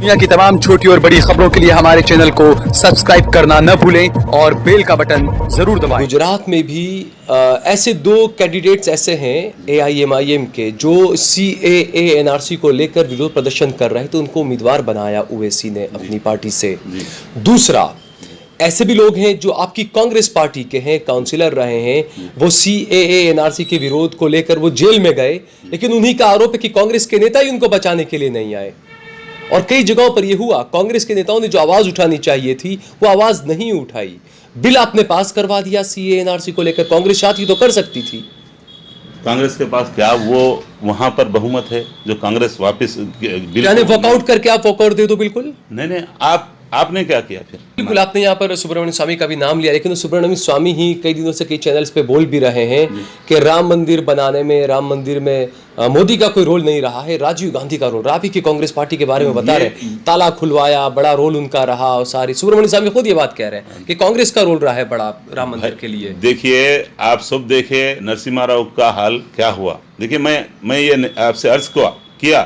दुनिया की तमाम छोटी और बड़ी खबरों के लिए हमारे चैनल को सब्सक्राइब करना न भूलें और बेल का बटन जरूर दबाएं। गुजरात में भी ऐसे दो कैंडिडेट्स ऐसे हैं AIMIM के जो CAA NRC को लेकर विरोध प्रदर्शन कर रहे हैं, तो उनको उम्मीदवार बनाया ओवैसी ने अपनी पार्टी से। दूसरा, ऐसे भी लोग हैं जो आपकी कांग्रेस पार्टी के हैं, काउंसिलर रहे हैं, वो CAA NRC के विरोध को लेकर वो जेल में गए, लेकिन उन्हीं का आरोप है कि कांग्रेस के नेता ही उनको बचाने के लिए नहीं आए। और कई जगहों पर यह हुआ, कांग्रेस के नेताओं ने जो आवाज उठानी चाहिए थी वो आवाज नहीं उठाई। बिल आपने पास करवा दिया CAA NRC को लेकर, कांग्रेस चाहती तो कर सकती थी। कांग्रेस के पास क्या वो वहां पर बहुमत है जो कांग्रेस वापस यानी वॉकआउट करके आप वॉकआउट दे दो? बिल्कुल नहीं, आपने क्या किया फिर? बिल्कुल, आपने यहाँ पर सुब्रमण्यम स्वामी का भी नाम लिया, लेकिन सुब्रमण्यम स्वामी ही कई दिनों से कई चैनल्स पे बोल भी रहे हैं कि राम मंदिर बनाने में, राम मंदिर में मोदी का कोई रोल नहीं रहा है, राजीव गांधी का रोल। आप ही की कांग्रेस पार्टी के बारे में बता रहे हैं, ताला खुलवाया, बड़ा रोल उनका रहा। और सारी सुब्रमण्यम स्वामी खुद ये बात कह रहे हैं कि कांग्रेस का रोल रहा है बड़ा राम मंदिर के लिए। देखिए, आप सब देखे नरसिम्हा राव का हाल क्या हुआ। देखिए, मैं ये आपसे अर्ज किया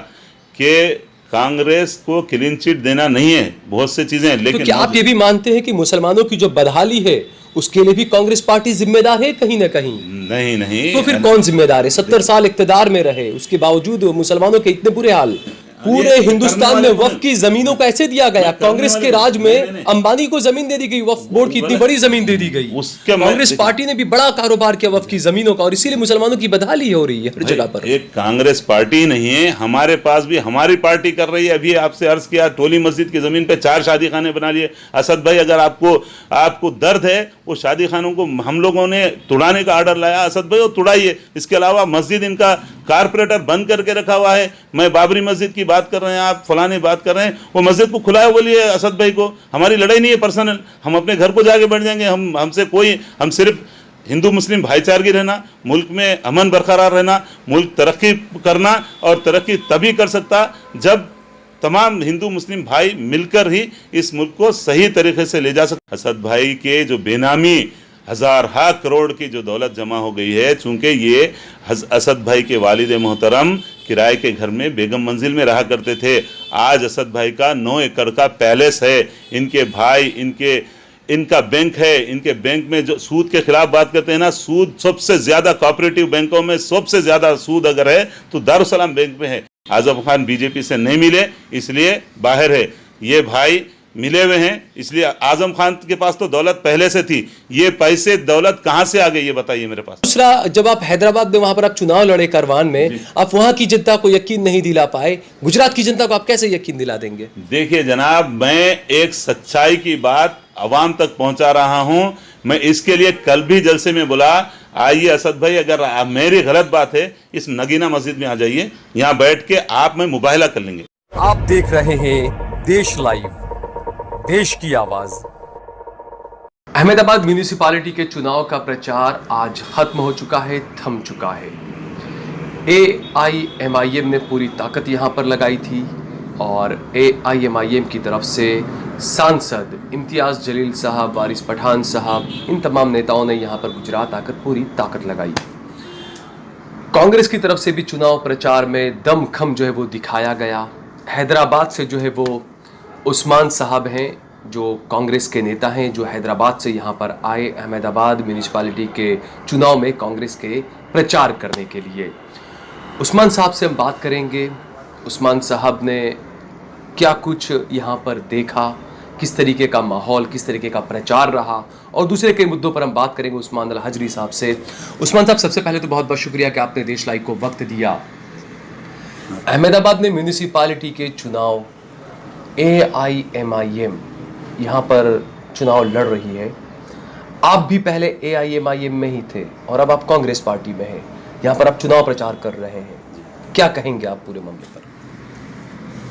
कि कांग्रेस को क्लीन चिट देना नहीं है, बहुत से चीजें, लेकिन तो क्या आप ये भी मानते हैं कि मुसलमानों की जो बदहाली है उसके लिए भी कांग्रेस पार्टी जिम्मेदार है कहीं ना कहीं? नहीं। तो फिर कौन जिम्मेदार है? 70 साल इक्तदार में रहे, उसके बावजूद मुसलमानों के इतने बुरे हाल। पूरे हिंदुस्तान में वक्फ की जमीनों को ऐसे दिया गया, कांग्रेस के राज में अंबानी को जमीन दे दी गई, वक्फ बोर्ड की इतनी बड़ी जमीन दे दी गई। कांग्रेस पार्टी ने भी बड़ा कारोबार किया वक्फ की जमीनों का, और इसीलिए मुसलमानों की बदहाली हो रही है हर जगह पर। एक कांग्रेस पार्टी नहीं है, हमारे पास भी हमारी पार्टी कर रही है। अभी आपसे अर्ज किया, टोली मस्जिद की जमीन पे 4 शादी खाने बना लिए। असद भाई, अगर आपको दर्द है, वो शादी खानों को हम लोगों ने तुड़ाने का आर्डर लाया, असद भाई वो तुड़ाइए। इसके अलावा मस्जिद इनका कारपोरेटर बंद करके रखा हुआ है। मैं बाबरी मस्जिद की बात कर रहे हैं, आप फलाने बात कर रहे हैं, वो मस्जिद को खुलाया बोलिए असद भाई को। हमारी लड़ाई नहीं है पर्सनल, हम अपने घर को जाके बैठ जाएंगे। हम सिर्फ हिंदू मुस्लिम भाईचारगी रहना, मुल्क में अमन बरकरार रहना, मुल्क तरक्की करना, और तरक्की तभी कर सकता जब तमाम हिंदू मुस्लिम भाई मिलकर ही इस मुल्क को सही तरीके से ले जा सकते। असद भाई के जो बेनामी हज़ार करोड़ की जो दौलत जमा हो गई है, चूंकि ये असद भाई के वालिद मोहतरम किराए के घर में बेगम मंजिल में रहा करते थे। आज असद भाई का 9 एकड़ का पैलेस है। इनके भाई, इनका बैंक है। इनके बैंक में जो सूद के खिलाफ बात करते हैं ना, सूद सबसे ज्यादा कोऑपरेटिव बैंकों में सबसे ज्यादा सूद अगर है तो दारुसलाम बैंक में है। आजम खान बीजेपी से नहीं मिले इसलिए बाहर है, ये भाई मिले हुए हैं, इसलिए आजम खान के पास तो दौलत पहले से थी। ये पैसे दौलत कहां से आ गई, ये बताइए मेरे पास। दूसरा, जब आप हैदराबाद में वहां पर आप चुनाव लड़े करवान में, आप वहां की जनता को यकीन नहीं दिला पाए, गुजरात की जनता को आप कैसे यकीन दिला देंगे? देखिए जनाब, मैं एक सच्चाई की बात अवाम तक पहुंचा रहा हूं। मैं इसके लिए कल भी जलसे में बोला, आइए असद भाई, अगर मेरी गलत बात है इस नगीना मस्जिद में आ जाइए, यहाँ बैठ के आप में मुबाहिला कर लेंगे। आप देख रहे हैं देश लाइव, देश की आवाज। अहमदाबाद म्यूनिसिपैलिटी के चुनाव का प्रचार आज खत्म हो चुका है, थम चुका है। AIMIM ने पूरी ताकत यहां पर लगाई थी, और AIMIM की तरफ से सांसद इम्तियाज जलील साहब, वारिस पठान साहब, इन तमाम नेताओं ने यहां पर गुजरात आकर पूरी ताकत लगाई। कांग्रेस की तरफ से भी चुनाव प्रचार में दमखम जो है वो दिखाया गया। हैदराबाद से जो है वो उस्मान साहब हैं, जो कांग्रेस के नेता हैं, जो हैदराबाद से यहाँ पर आए अहमदाबाद म्यूनिसिपैलिटी के चुनाव में कांग्रेस के प्रचार करने के लिए। उस्मान साहब से हम बात करेंगे। उस्मान साहब ने क्या कुछ यहाँ पर देखा, किस तरीके का माहौल, किस तरीके का प्रचार रहा, और दूसरे कई मुद्दों पर हम बात करेंगे उस्मान अल हजरी साहब से। उस्मान साहब, सबसे पहले तो बहुत बहुत शुक्रिया कि आपने देश लाइव को वक्त दिया। अहमदाबाद में म्यूनिसिपैलिटी के चुनाव, AIMIM यहाँ पर चुनाव लड़ रही है। आप भी पहले AIMIM में ही थे और अब आप कांग्रेस पार्टी में हैं, यहाँ पर आप चुनाव प्रचार कर रहे हैं, क्या कहेंगे आप पूरे मामले पर?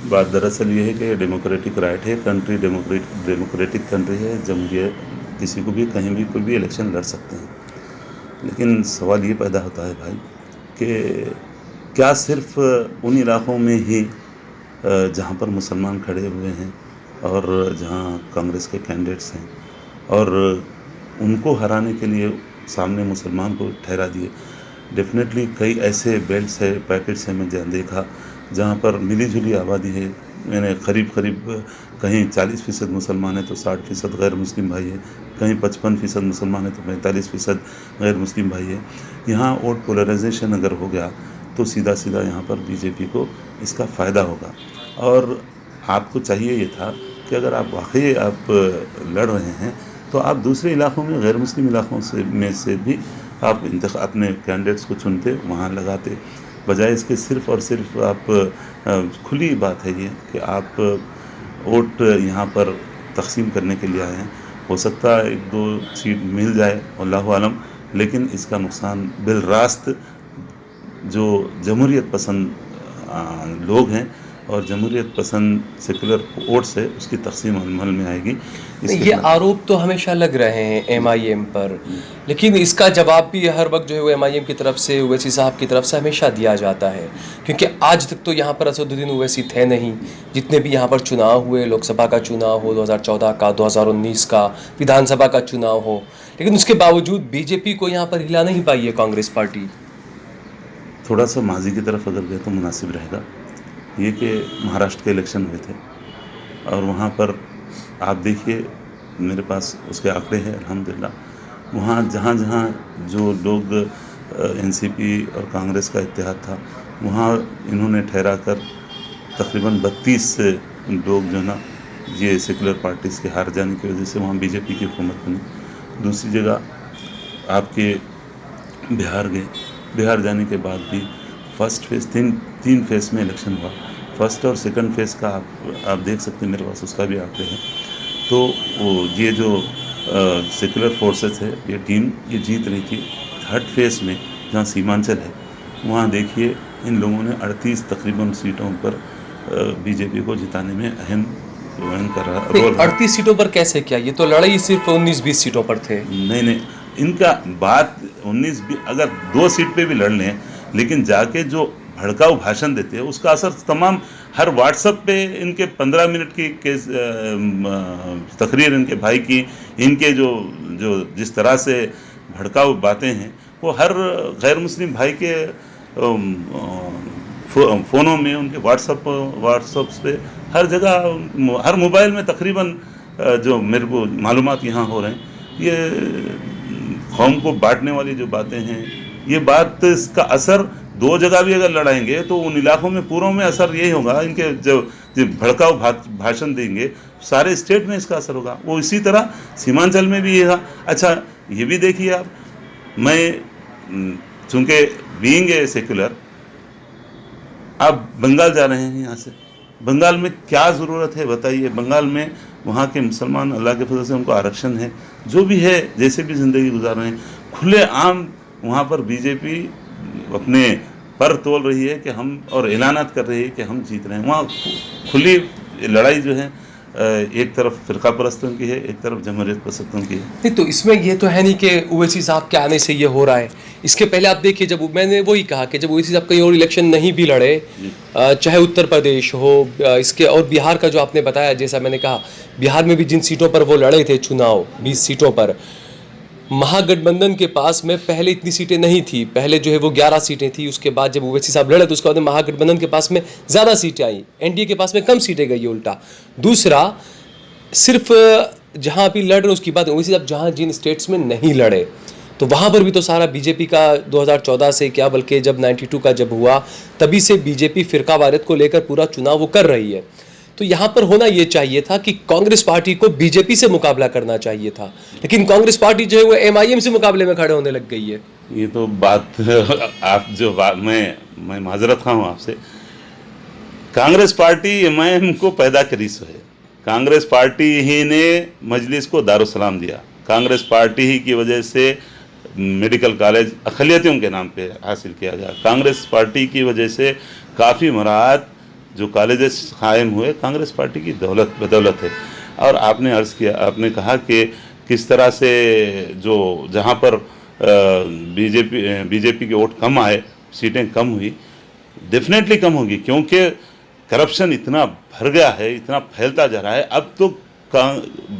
बात दरअसल ये है कि डेमोक्रेटिक राइट है, कंट्री डेमोक्रेटिक कंट्री है, जमहूरियत, किसी को भी कहीं भी कोई भी इलेक्शन लड़ सकते हैं। लेकिन सवाल ये पैदा होता है भाई कि क्या सिर्फ उन इलाक़ों में ही जहाँ पर मुसलमान खड़े हुए हैं और जहाँ कांग्रेस के कैंडिडेट्स हैं और उनको हराने के लिए सामने मुसलमान को ठहरा दिए। डेफिनेटली कई ऐसे बेल्ट्स है, पैकेट्स हैं, मैं देखा जहाँ पर मिली जुली आबादी है, मैंने करीब कहीं 40% मुसलमान है तो 60% गैर मुस्लिम भाई है, कहीं 55% मुसलमान है तो 45% गैर मुस्लिम भाई है। यहाँ वोट पोलराइजेशन अगर हो गया तो सीधा सीधा यहाँ पर बीजेपी को इसका फ़ायदा होगा। और आपको चाहिए ये था कि अगर आप वाकई आप लड़ रहे हैं तो आप दूसरे इलाकों में, गैर मुस्लिम इलाकों से भी आप अपने कैंडिडेट्स को चुनते, वहाँ लगाते, बजाय इसके सिर्फ़ और सिर्फ आप खुली बात है ये कि आप वोट यहाँ पर तकसीम करने के लिए आए हैं। हो सकता है 1-2 सीट मिल जाए अल्लाहु आलम, लेकिन इसका नुकसान बिलरास्त जो जमहूरियत पसंद लोग हैं और जमहूरियत पसंद सेकुलर वोट्स है उसकी तकसीम अमल में आएगी। ये आरोप तो हमेशा लग रहे हैं एमआईएम पर, लेकिन इसका जवाब भी हर वक्त जो है वो एमआईएम की तरफ से, ओवैसी साहब की तरफ से हमेशा दिया जाता है, क्योंकि आज तक तो यहाँ पर असदुद्दीन ओवैसी थे नहीं। जितने भी यहाँ पर चुनाव हुए, लोकसभा का चुनाव हो 2014 का, 2019 का, विधानसभा का चुनाव हो, लेकिन उसके बावजूद बीजेपी को यहाँ पर हिला नहीं पाई है कांग्रेस पार्टी। थोड़ा सा माजी की तरफ अगर गए तो मुनासिब रहेगा ये कि महाराष्ट्र के इलेक्शन हुए थे और वहाँ पर आप देखिए, मेरे पास उसके आंकड़े हैं अल्हम्दुलिल्लाह, वहाँ जहाँ जहाँ जो लोग एनसीपी और कांग्रेस का इत्तेहाद था वहाँ इन्होंने ठहरा कर तकरीबन 32 लोग जो ना ये सेकुलर पार्टीज़ के हार जाने की वजह से वहाँ बीजेपी की हुकूमत बनी। दूसरी जगह आपके बिहार गए, बिहार जाने के बाद भी फर्स्ट फेज़ तीन फेज़ में इलेक्शन हुआ। फर्स्ट और सेकंड फेज़ का आप देख सकते हैं, मेरे पास उसका भी आंकड़े हैं। तो ये जो सेकुलर फोर्सेस है, ये टीम ये जीत रही थी। थर्ड फेज़ में जहाँ सीमांचल है वहाँ देखिए इन लोगों ने 38 तकरीबन सीटों पर बीजेपी को जिताने में अहम कर रहा रोल। 38 सीटों पर कैसे किया? ये तो लड़ाई सिर्फ 19-20 सीटों पर थे। नहीं, इनका बात 19-20 अगर 2 सीट पे भी लड़ लें, लेकिन जाके जो भड़काऊ भाषण देते हैं उसका असर तमाम हर व्हाट्सएप पे इनके 15 मिनट की तकरीर इनके भाई की, इनके जो जिस तरह से भड़काऊ बातें हैं वो हर गैर मुस्लिम भाई के फ़ोनों में, उनके व्हाट्सएप्स पे, हर जगह, हर मोबाइल में तकरीबन जो मेरे को मालूमात यहाँ हो रहे हैं, ये कौम को बांटने वाली जो बातें हैं, ये बात इसका असर 2 जगह भी अगर लड़ाएंगे तो उन इलाकों में पूरों में असर यही होगा। इनके जो भड़काऊ भाषण देंगे सारे स्टेट में इसका असर होगा। वो इसी तरह सीमांचल में भी ये। अच्छा ये भी देखिए आप, मैं चूँकि बीइंग ए सेकुलर, आप बंगाल जा रहे हैं, यहाँ से बंगाल में क्या ज़रूरत है बताइए? बंगाल में वहाँ के मुसलमान अल्लाह के फजल से उनको आरक्षण है, जो भी है, जैसे भी ज़िंदगी गुजार रहे हैं, खुले आम वहाँ पर बीजेपी अपने पर तोल रही है कि हम, और ऐलानात कर रही है कि हम जीत रहे हैं। वहाँ खुली लड़ाई जो है एक तरफ फ़िरका परस्तों की है, एक तरफ जमहूरियत पसंदों की है। नहीं तो इसमें ये तो है नहीं कि ओवैसी साहब के आने से ये हो रहा है। इसके पहले आप देखिए, जब मैंने वही कहा कि जब ओवैसी साहब कहीं और इलेक्शन नहीं भी लड़े, चाहे उत्तर प्रदेश हो, इसके और बिहार का जो आपने बताया, जैसा मैंने कहा बिहार में भी जिन सीटों पर वो लड़े थे चुनाव, 20 सीटों पर, महागठबंधन के पास में पहले इतनी सीटें नहीं थी। पहले जो है वो 11 सीटें थी। उसके बाद जब ओवैसी साहब लड़े तो उसके बाद महागठबंधन के पास में ज़्यादा सीटें आई, एनडीए के पास में कम सीटें गई उल्टा। दूसरा, सिर्फ जहाँ भी लड़ रहे उसकी बात, ओवैसी साहब जहाँ जिन स्टेट्स में नहीं लड़े तो वहाँ पर भी तो सारा बीजेपी का 2014 से क्या, बल्कि जब 92 का जब हुआ तभी से बीजेपी फ़िरकावारियत को लेकर पूरा चुनाव वो कर रही है। तो यहाँ पर होना ये चाहिए था कि कांग्रेस पार्टी को बीजेपी से मुकाबला करना चाहिए था, लेकिन कांग्रेस पार्टी जो है वो एमआईएम से मुकाबले में खड़े होने लग गई है। ये तो बात आप जो बात मैं माजरत खाऊँ आपसे, कांग्रेस पार्टी एमआईएम को पैदा करी सो है। कांग्रेस पार्टी ही ने मजलिस को दारुसलाम दिया। कांग्रेस पार्टी ही की वजह से मेडिकल कॉलेज अक़लियतियों के नाम पे हासिल किया गया। कांग्रेस पार्टी की वजह से काफ़ी मराहत जो कॉलेजेस कायम हुए कांग्रेस पार्टी की बदौलत है। और आपने अर्ज़ किया, आपने कहा कि किस तरह से जो जहाँ पर बीजेपी के वोट कम आए, सीटें कम हुई, डेफिनेटली कम होगी, क्योंकि करप्शन इतना भर गया है, इतना फैलता जा रहा है। अब तो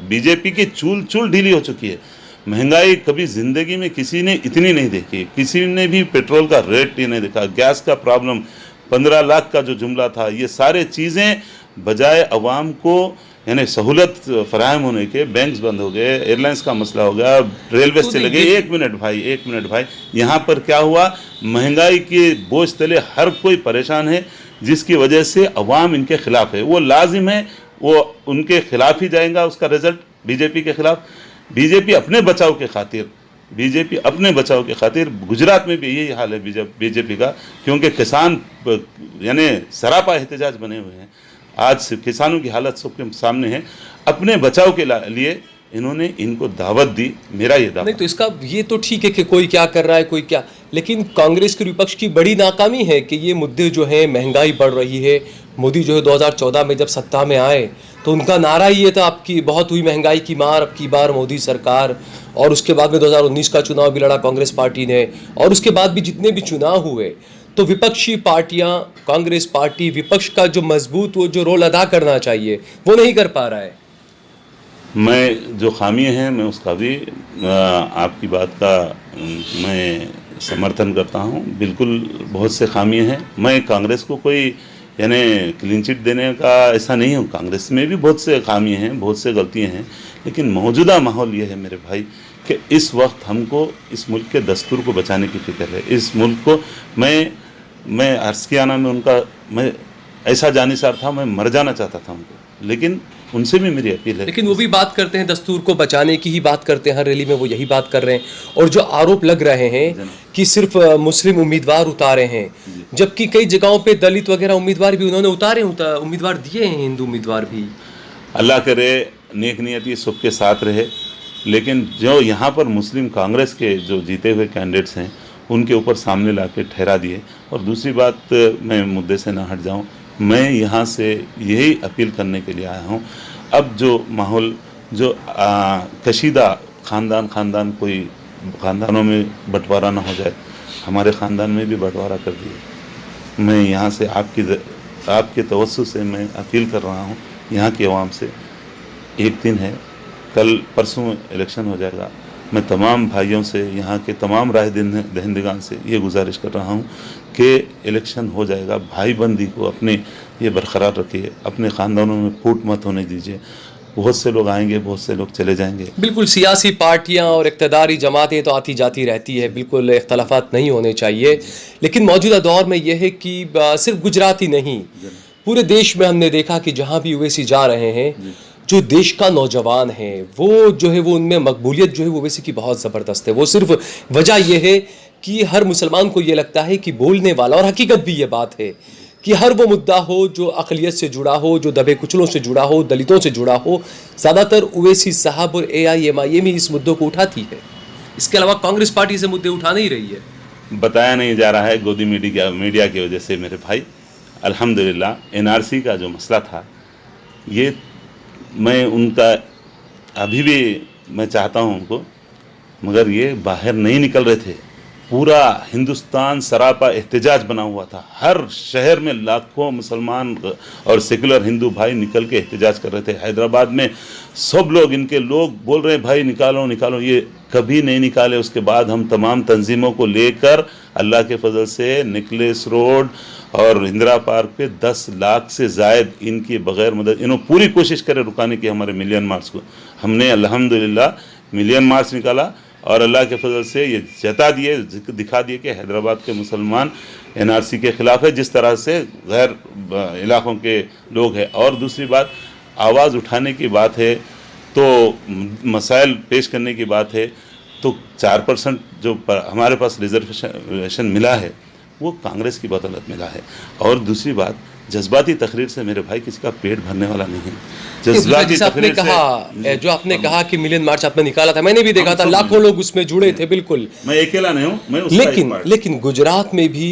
बीजेपी की चूल ढीली हो चुकी है। महंगाई कभी ज़िंदगी में किसी ने इतनी नहीं देखी, किसी ने भी पेट्रोल का रेट नहीं देखा, गैस का प्रॉब्लम, 15 लाख का जो जुमला था, ये सारे चीज़ें बजाय अवाम को यानी सहूलत फराहम होने के, बैंक्स बंद हो गए, एयरलाइंस का मसला हो गया, रेलवे से लगे। एक मिनट भाई, यहाँ पर क्या हुआ, महंगाई के बोझ तले हर कोई परेशान है, जिसकी वजह से अवाम इनके खिलाफ है। वो लाजिम है, वो उनके खिलाफ ही जाएगा उसका रिजल्ट, बीजेपी के खिलाफ। बीजेपी अपने बचाव के खातिर गुजरात में भी यही हाल है बीजेपी का, क्योंकि किसान यानी सरापा एहतजाज बने हुए हैं। आज किसानों की हालत सबके सामने है। अपने बचाव के लिए इन्होंने इनको दावत दी। मेरा ये दावा नहीं, तो इसका ये तो ठीक है कि कोई क्या कर रहा है, कोई क्या, लेकिन कांग्रेस के विपक्ष की बड़ी नाकामी है कि ये मुद्दे जो है, महंगाई बढ़ रही है। मोदी जो है 2014 में जब सत्ता में आए तो उनका नारा ही ये था, आपकी बहुत हुई महंगाई की मार, अब की बार मोदी सरकार। और उसके बाद में 2019 का चुनाव भी लड़ा कांग्रेस पार्टी ने, और उसके बाद भी जितने भी चुनाव हुए तो विपक्षी पार्टियां, कांग्रेस पार्टी विपक्ष का जो मजबूत वो जो रोल अदा करना चाहिए वो नहीं कर पा रहा है। मैं जो खामियां हैं मैं उसका भी आपकी बात का मैं समर्थन करता हूं। बिल्कुल बहुत से खामियां हैं। मैं कांग्रेस को कोई यानी क्लीन चिट देने का ऐसा नहीं हूं। कांग्रेस में भी बहुत से खामियां हैं, बहुत से गलतियां हैं, लेकिन मौजूदा माहौल ये है मेरे भाई कि इस वक्त हमको इस मुल्क के दस्तूर को बचाने की फिक्र है। इस मुल्क को मैं अर्ज़कियाना में उनका मैं ऐसा जानिसार था, मैं मर जाना चाहता था उनको, लेकिन उनसे भी मेरी अपील है। लेकिन वो भी बात करते हैं, दस्तूर को बचाने की ही बात करते हैं, हर रैली में वो यही बात कर रहे हैं। और जो आरोप लग रहे हैं कि सिर्फ मुस्लिम उम्मीदवार उतारे हैं, जबकि कई जगहों पे दलित वगैरह उम्मीदवार भी उन्होंने उम्मीदवार दिए हैं, हिंदू उम्मीदवार भी। अल्लाह करे नेक नियति सबके साथ रहे, लेकिन जो यहाँ पर मुस्लिम कांग्रेस के जो जीते हुए कैंडिडेट्स हैं उनके ऊपर सामने ला के ठहरा दिए। और दूसरी बात, मैं मुद्दे से ना हट जाऊँ, मैं यहाँ से यही अपील करने के लिए आया हूँ। अब जो माहौल जो कशीदा ख़ानदान कोई ख़ानदानों में बंटवारा ना हो जाए, हमारे ख़ानदान में भी बंटवारा कर दिए। मैं यहाँ से आपके तवज्जो से मैं अपील कर रहा हूँ यहाँ की आवाम से। एक दिन है, कल परसों इलेक्शन हो जाएगा। मैं तमाम भाइयों से, यहाँ के तमाम राय दहिंदगान से ये गुजारिश कर रहा हूँ कि इलेक्शन हो जाएगा, भाई बंदी को अपने ये बरकरार रखिए, अपने ख़ानदानों में फूट मत होने दीजिए। बहुत से लोग आएंगे, बहुत से लोग चले जाएंगे। बिल्कुल, सियासी पार्टियां और इक़्तिदारी जमातें तो आती जाती रहती है, बिल्कुल इख्तलाफात नहीं होने चाहिए। लेकिन मौजूदा दौर में यह है कि सिर्फ गुजरात ही नहीं, पूरे देश में हमने देखा कि जहाँ भी ओवैसी जा रहे हैं, जो देश का नौजवान है वो जो है वो उनमें मकबूलियत जो है वो ओवैसी की बहुत ज़बरदस्त है। वो सिर्फ वजह यह है कि हर मुसलमान को ये लगता है कि बोलने वाला, और हकीकत भी ये बात है कि हर वो मुद्दा हो जो अक़लियत से जुड़ा हो, जो दबे कुचलों से जुड़ा हो, दलितों से जुड़ा हो, ज़्यादातर ओवैसी साहब और AIMIM ही इस मुद्दों को उठाती है। इसके अलावा कांग्रेस पार्टी से मुद्दे उठा नहीं रही है। बताया नहीं जा रहा है गोदी मीडिया की वजह से मेरे भाई। अल्हम्दुलिल्लाह NRC का जो मसला था, ये मैं उनका अभी भी मैं चाहता हूं उनको, मगर ये बाहर नहीं निकल रहे थे। पूरा हिंदुस्तान सरापा एहतजाज बना हुआ था। हर शहर में लाखों मुसलमान और सेकुलर हिंदू भाई निकल के एहतजाज कर रहे थे। हैदराबाद में सब लोग, इनके लोग बोल रहे हैं भाई निकालो निकालो, ये कभी नहीं निकाले। उसके बाद हम तमाम तंजीमों को लेकर अल्लाह के फजल से निकलेस रोड और इंदिरा पार्क पे 10 लाख से ज़ायद इनकी बग़ैर मदद, इन्होंने पूरी कोशिश करे रुकाने की हमारे मिलियन मार्च को। हमने अल्हम्दुलिल्लाह मिलियन मार्च निकाला और अल्लाह के फजल से ये दिखा दिए कि हैदराबाद के मुसलमान NRC के ख़िलाफ़ है, जिस तरह से गैर इलाक़ों के लोग हैं। और दूसरी बात, आवाज़ उठाने की बात है तो मसाइल पेश करने की बात है, तो 4% जो हमारे पास रिजर्वेशन मिला है वो कांग्रेस की बदौलत मिला है। और दूसरी बात, जज्बाती तकरीर से मेरे भाई किसी का पेट भरने वाला नहीं है। जज्बाती आपने कहा, जो आपने कहा कि मिलियन मार्च आपने निकाला था, मैंने भी देखा था, लाखों लोग उसमें जुड़े थे। बिल्कुल, मैं अकेला नहीं हूँ, मैं उसका लेकिन गुजरात में भी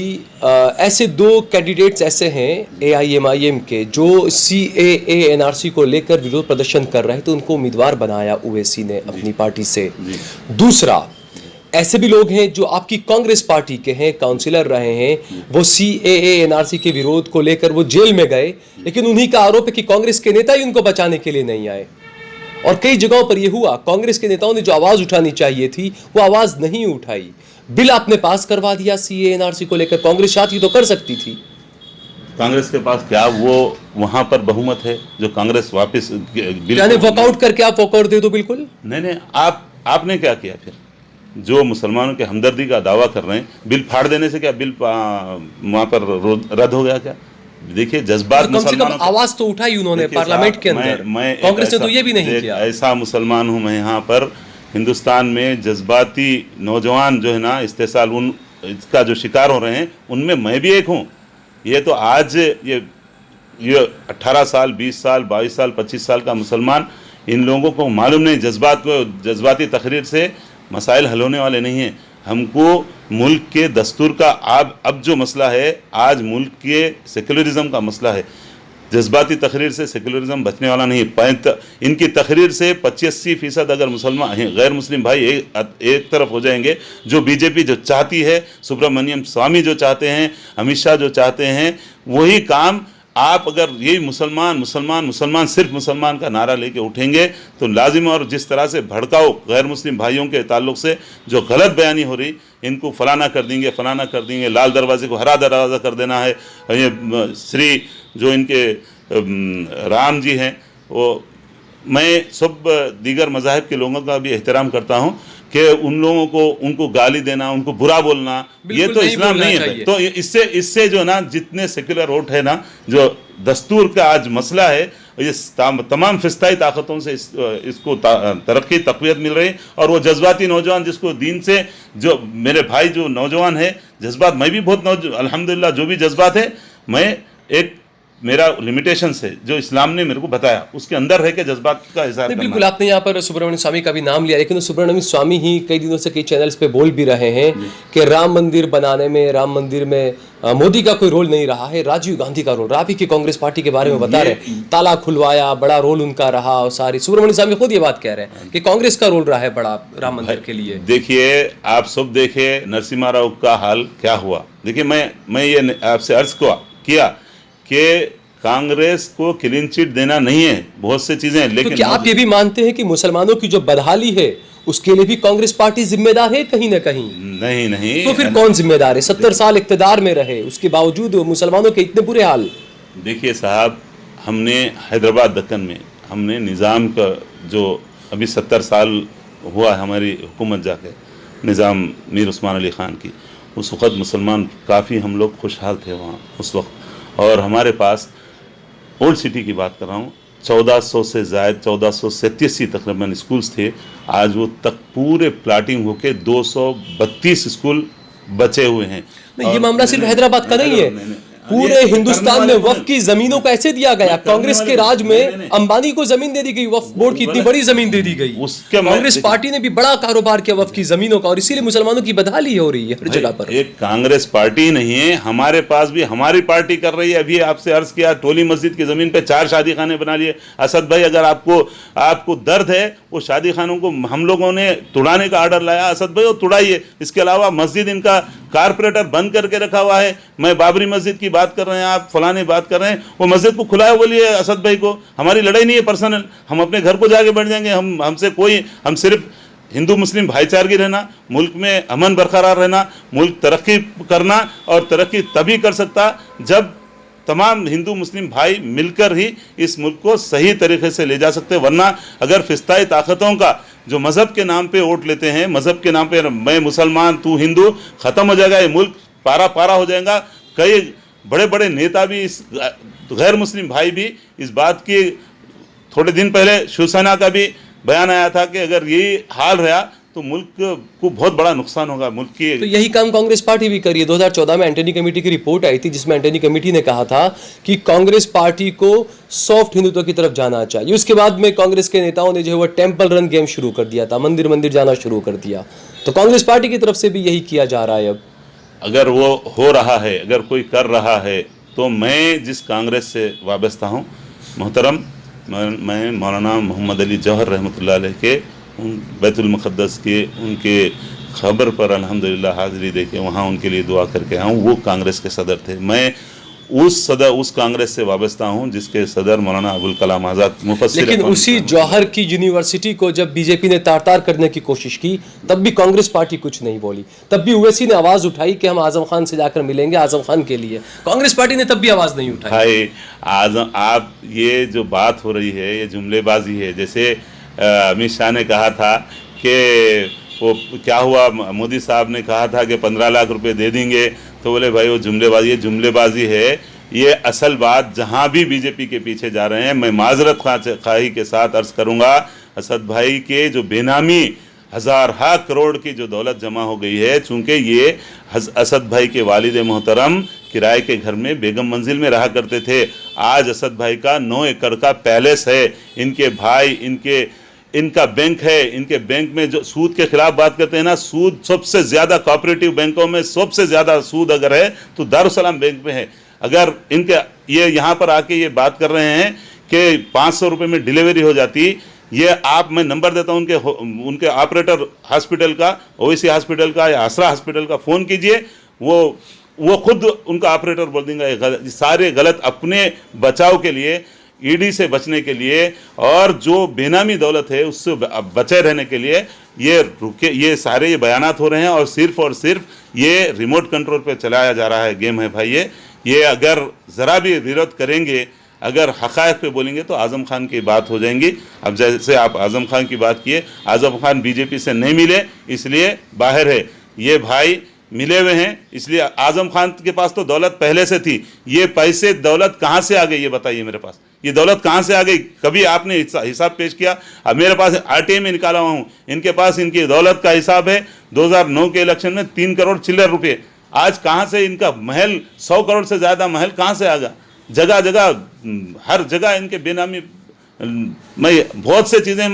ऐसे 2 कैंडिडेट्स ऐसे हैं AIMIM के जो CAA NRC को लेकर विरोध प्रदर्शन कर रहे थे, तो उनको उम्मीदवार बनाया ओवैसी ने अपनी पार्टी से। दूसरा, ऐसे भी लोग हैं जो आपकी कांग्रेस पार्टी के हैं, काउंसिलर रहे हैं, वो CAA NRC के विरोध को लेकर वो जेल में गए, लेकिन उन्हीं का आरोप है कि कांग्रेस के नेता ही उनको बचाने के लिए नहीं आए। और कई जगहों पर यह हुआ, कांग्रेस के नेताओं ने जो आवाज उठानी चाहिए थी वो आवाज नहीं उठाई। बिल आपने पास करवा दिया CAA NRC को लेकर, कांग्रेस चाहती तो कर सकती थी। कांग्रेस के पास क्या वो वहां पर बहुमत है जो कांग्रेस वापस यानी वॉकआउट करके आप वॉकआउट दे दो बिल्कुल? नहीं, आपने क्या किया फिर? जो मुसलमानों के हमदर्दी का दावा कर रहे हैं, बिल फाड़ देने से क्या बिल वहां पर रद्द हो गया क्या? देखिए जज्बात, कम से कम आवाज तो उठाई उन्होंने पार्लियामेंट के अंदर। कांग्रेस ने तो ये भी नहीं किया। ऐसा मुसलमान हूं मैं यहाँ पर हिंदुस्तान में, जज्बाती नौजवान जो है ना इस्तेसाल इसका जो शिकार हो रहे हैं उनमें मैं भी एक हूँ। ये तो आज ये 18 साल 20 साल 22 साल 25 साल का मुसलमान, इन लोगों को मालूम नहीं, जज्बाती तकरीर से मसाइल हल होने वाले नहीं हैं। हमको मुल्क के दस्तूर का अब जो मसला है, आज मुल्क के सेकुलरिज्म का मसला है। जज्बाती तकरीर से सेकुलरिज्म बचने वाला नहीं। इनकी तकरीर से 85% अगर मुसलमान गैर मुस्लिम भाई एक तरफ हो जाएंगे, जो बीजेपी जो चाहती है, सुब्रमण्यम स्वामी जो चाहते हैं, अमित शाह जो चाहते हैं, वही काम आप अगर यही मुसलमान मुसलमान मुसलमान सिर्फ मुसलमान का नारा लेके उठेंगे तो लाजिम, और जिस तरह से भड़काओ गैर मुस्लिम भाइयों के ताल्लुक से जो गलत बयानी हो रही, इनको फलाना कर देंगे, लाल दरवाजे को हरा दरवाज़ा कर देना है, ये श्री जो इनके राम जी हैं, वो मैं सब दीगर मज़ाहिब के लोगों का भी एहतराम करता हूँ कि उन लोगों को उनको गाली देना, उनको बुरा बोलना, ये तो इस्लाम नहीं है। तो इससे जो ना जितने सेक्युलर वोट है ना, जो दस्तूर का आज मसला है, ये तमाम फिस्ताई ताकतों से इसको तरक्की तक़वियत मिल रही है। और वो जज्बाती नौजवान जिसको दीन से, जो मेरे भाई जो नौजवान है, जज्बात, मैं भी बहुत अल्हम्दुलिल्लाह जो भी जज्बात है, मैं एक मेरा लिमिटेशन से जो इस्लाम ने मेरे को बताया उसके अंदर रह के जज्बात का इज़हार करना। बिल्कुल, आपने यहाँ पर सुब्रमण्यम स्वामी का भी नाम लिया, लेकिन सुब्रमण्यम स्वामी ही कई दिनों से कई चैनल्स पे बोल भी रहे हैं कि राम मंदिर बनाने में, राम मंदिर में मोदी का कोई रोल नहीं रहा है, राजीव गांधी का रोल रहा। अभी की कांग्रेस पार्टी के बारे में बता रहे, ताला खुलवाया, बड़ा रोल उनका रहा। और सारी सुब्रमण्यम स्वामी खुद ये बात कह रहे हैं कि कांग्रेस का रोल रहा है बड़ा राम मंदिर के लिए। देखिए, आप सब देखे नरसिम्हा राव का हाल क्या हुआ। देखिए, मैं ये आपसे अर्ज किया कि कांग्रेस को क्लीन चिट देना नहीं है, बहुत से चीजें हैं, लेकिन तो क्या आप ये भी मानते हैं कि मुसलमानों की जो बदहाली है उसके लिए भी कांग्रेस पार्टी जिम्मेदार है कहीं ना कहीं? नहीं। तो फिर कौन जिम्मेदार है? 70 साल इक्तदार में रहे, उसके बावजूद मुसलमानों के इतने बुरे हाल। देखिए साहब, हमने हैदराबाद दक्कन में हमने निज़ाम का जो अभी 70 साल हुआ हमारी हुकूमत जाके, निज़ाम मीर उस्मान अली ख़ान की, उस वक़्त मुसलमान काफ़ी हम लोग खुशहाल थे वहाँ उस वक्त। और हमारे पास ओल्ड सिटी की बात कर रहा हूँ, 1400 से ज़ायद 1487 तकरीबन स्कूल्स थे। आज वो तक पूरे प्लाटिंग होके 232 स्कूल बचे हुए हैं। नहीं, ये मामला सिर्फ हैदराबाद का नहीं है, पूरे हिंदुस्तान में वक्फ की जमीनों को ऐसे दिया गया। कांग्रेस के राज में अंबानी को जमीन दे दी गई, वक्फ बोर्ड की इतनी बड़ी जमीन दे दी गई। कांग्रेस पार्टी ने भी बड़ा कारोबार किया वक्फ की जमीनों का, और इसीलिए मुसलमानों की बदहाली हो रही है हर जगह पर। एक कांग्रेस पार्टी नहीं है, हमारे पास भी हमारी पार्टी कर रही है। अभी आपसे अर्ज किया, टोली मस्जिद की जमीन पे 4 शादी खाने बना लिए। असद भाई, अगर आपको दर्द है, वो शादी खानों को हम लोगों ने तुड़ाने का आर्डर लाया, असद भाई वो तुड़ाइए। इसके अलावा मस्जिद इनका कारपोरेटर बंद करके रखा हुआ है। मैं बाबरी मस्जिद की बात कर रहे हैं, आप फलाने बात कर रहे हैं, वो मस्जिद को खुलाया बोलिए असद भाई को। हमारी लड़ाई नहीं है पर्सनल, हम अपने घर को जाके बैठ जाएंगे। हम सिर्फ हिंदू मुस्लिम भाईचारगी रहना, मुल्क में अमन बरकरार रहना, मुल्क तरक्की करना, और तरक्की तभी कर सकता जब तमाम हिंदू मुस्लिम भाई मिलकर ही इस मुल्क को सही तरीके से ले जा सकते। वरना अगर फिस्ताई ताकतों का जो मज़हब के नाम पे वोट लेते हैं, मज़हब के नाम पे मैं मुसलमान तू हिंदू, ख़त्म हो जाएगा ये मुल्क, पारा हो जाएगा। कई बड़े बड़े नेता भी, इस गैर मुस्लिम भाई भी इस बात की, थोड़े दिन पहले शिवसेना का भी बयान आया था कि अगर यही हाल रहा तो मुल्क को बहुत बड़ा नुकसान होगा मुल्क की। तो यही काम कांग्रेस पार्टी भी करी है। 2014 में एंटनी कमेटी की रिपोर्ट आई थी, जिसमें एंटनी कमेटी ने कहा था कि कांग्रेस पार्टी को सॉफ्ट हिंदुत्व की तरफ जाना चाहिए। उसके बाद में कांग्रेस के नेताओं ने जो है वो टेम्पल रन गेम शुरू कर दिया था, मंदिर जाना शुरू कर दिया। तो कांग्रेस पार्टी की तरफ से भी यही किया जा रहा है। अब अगर वो हो रहा है, अगर कोई कर रहा है, तो मैं जिस कांग्रेस से वाबस्ता हूँ मोहतरम, मैं मौलाना मोहम्मद अली जौहर रहमतुल्लाह अलैह के बैतुल मुक़द्दस के उनके खबर पर अल्हम्दुलिल्लाह हाज़िरी दे के वहाँ उनके लिए दुआ करके आऊँ। वो कांग्रेस के सदर थे। मैं उस कांग्रेस से वाबस्ता हूं जिसके सदर मौलाना अबुल कलाम आज़ाद मुफस्सिर। लेकिन उसी जौहर की यूनिवर्सिटी को जब बीजेपी ने तार-तार करने की कोशिश की तब भी कांग्रेस पार्टी कुछ नहीं बोली, तब भी ओवैसी ने आवाज उठाई कि हम आजम खान से जाकर मिलेंगे आजम खान के लिए। कांग्रेस पार्टी ने तब भी आवाज नहीं उठाई। भाई आजम, आप ये जो बात हो रही है ये जुमलेबाजी है। जैसे अमित शाह ने कहा था कि वो क्या हुआ, मोदी साहब ने कहा था कि 15 लाख रुपए दे देंगे, तो बोले भाई वो जुमलेबाजी, ये जुमलेबाजी है। ये असल बात जहां भी बीजेपी के पीछे जा रहे हैं, मैं माजरत खाही के साथ अर्ज करूंगा, असद भाई के जो बेनामी हज़ार करोड़ की जो दौलत जमा हो गई है, चूंकि ये असद भाई के वालिद मोहतरम किराए के घर में बेगम मंजिल में रहा करते थे। आज असद भाई का 9 एकड़ का पैलेस है, इनके भाई इनका बैंक है। इनके बैंक में जो सूद के खिलाफ बात करते हैं ना, सूद सबसे ज़्यादा कोऑपरेटिव बैंकों में सबसे ज़्यादा सूद अगर है तो दारुसलाम बैंक में है। अगर इनके ये यहाँ पर आके ये बात कर रहे हैं कि 500 रुपये में डिलीवरी हो जाती, ये मैं नंबर देता हूँ उनके ऑपरेटर हॉस्पिटल का, ओवैसी हॉस्पिटल का या आसरा हॉस्पिटल का, फ़ोन कीजिए, वो खुद उनका ऑपरेटर बोल देंगे सारे गलत अपने बचाव के लिए, ईडी से बचने के लिए और जो बेनामी दौलत है उससे बचे रहने के लिए ये सारे ये बयानात हो रहे हैं। और सिर्फ ये रिमोट कंट्रोल पे चलाया जा रहा है गेम है भाई। ये अगर ज़रा भी विरोध करेंगे, अगर हक़ाइक़ पे बोलेंगे तो आज़म खान की बात हो जाएंगी। अब जैसे आप आज़म खान की बात किए, आज़म खान बीजेपी से नहीं मिले इसलिए बाहर है, ये भाई मिले हुए हैं इसलिए। आज़म खान के पास तो दौलत पहले से थी, ये पैसे दौलत कहाँ से आ गई ये बताइए मेरे पास, ये दौलत कहाँ से आ गई? कभी आपने हिसाब पेश किया? अब मेरे पास आरटीआई में निकाला हुआ हूँ, इनके पास इनकी दौलत का हिसाब है 2009 के इलेक्शन में 3 करोड़ चिल्लर रुपये। आज कहाँ से इनका महल, 100 करोड़ से ज़्यादा महल कहाँ से आ गया? जगह जगह हर जगह इनके बेनामी, मैं बहुत से चीज़ें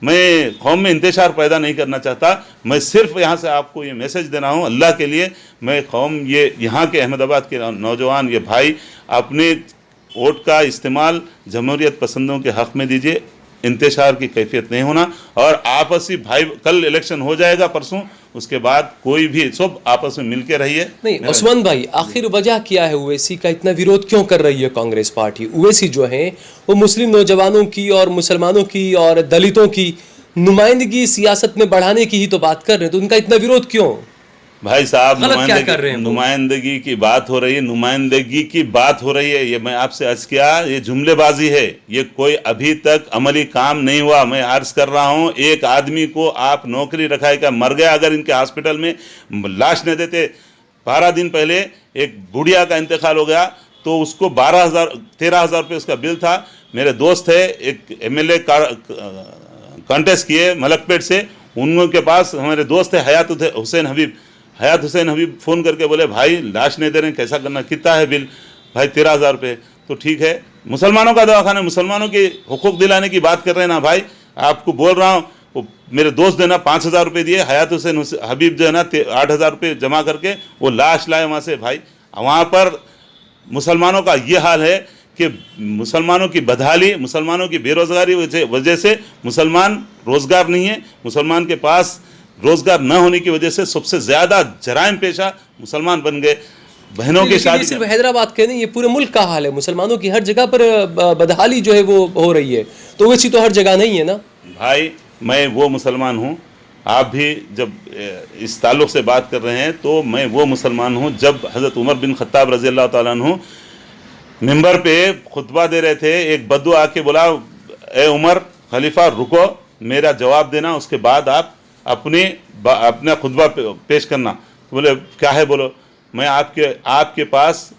मैं कौम में इंतशार पैदा नहीं करना चाहता। मैं सिर्फ यहाँ से आपको ये मैसेज देना हूँ अल्लाह के लिए, मैं कौम ये यहाँ के अहमदाबाद के नौजवान ये भाई अपने वोट का इस्तेमाल जमहूरियत पसंदों के हक़ में दीजिए, इंतशार की कैफियत नहीं होना। और आपसी भाई, कल इलेक्शन हो जाएगा परसों, उसके बाद कोई भी सब आपस में मिलके रहिए। नहीं उस्मान भाई, आखिर वजह क्या है ओवैसी का इतना विरोध क्यों कर रही है कांग्रेस पार्टी? ओवैसी जो है वो मुस्लिम नौजवानों की और मुसलमानों की और दलितों की नुमाइंदगी सियासत में बढ़ाने की ही तो बात कर रहे हैं, तो उनका इतना विरोध क्यों? भाई साहब, नुमाइंदगी की बात हो रही है, नुमाइंदगी की बात हो रही है। ये मैं आपसे अर्ज किया, ये जुमलेबाजी है, ये कोई अभी तक अमली काम नहीं हुआ। मैं अर्ज कर रहा हूँ, एक आदमी को आप नौकरी रखाए का मर गया, अगर इनके हॉस्पिटल में लाश नहीं देते। 12 दिन पहले एक बुढ़िया का इंतकाल हो गया तो उसको 13,000 रुपये उसका बिल था। मेरे दोस्त है, एक MLA कॉन्टेस्ट किए मलकपेट से, उनके पास हमारे दोस्त है हयात हुसैन हबीब फ़ोन करके बोले भाई लाश नहीं दे रहे हैं, कैसा करना, कितना है बिल? भाई 13,000 रुपये। तो ठीक है, मुसलमानों का दवाखाना, मुसलमानों के हुकूक दिलाने की बात कर रहे हैं ना भाई, आपको बोल रहा हूँ। वो मेरे दोस्त जो ना 5,000 रुपये दिए, हयात हुसैन हबीब जो है ना 8,000 रुपये जमा करके वो लाश लाए वहाँ से। भाई वहाँ पर मुसलमानों का ये हाल है कि मुसलमानों की बदहाली, मुसलमानों की बेरोज़गारी वजह से मुसलमान रोज़गार नहीं है, मुसलमान के पास रोज़गार न होने की वजह से सबसे ज़्यादा जराइम पेशा मुसलमान बन गए। बहनों की शादी सिर्फ हैदराबाद के नहीं, ये पूरे मुल्क का हाल है। मुसलमानों की हर जगह पर बदहाली जो है वो हो रही है, तो वैसी तो हर जगह नहीं है ना भाई। मैं वो मुसलमान हूँ, आप भी जब इस ताल्लुक़ से बात कर रहे हैं तो मैं वो मुसलमान हूँ जब हज़रत उमर बिन खत्ताब रज़ी अल्लाह ताला अन्हु मिंबर पे खुतबा दे रहे थे, एक बद्दू आके बोला, ए उमर खलीफा रुको, मेरा जवाब देना, उसके बाद आप अपना खुतबा पेश करना। तो बोले क्या है? बोलो। मैं आपके पास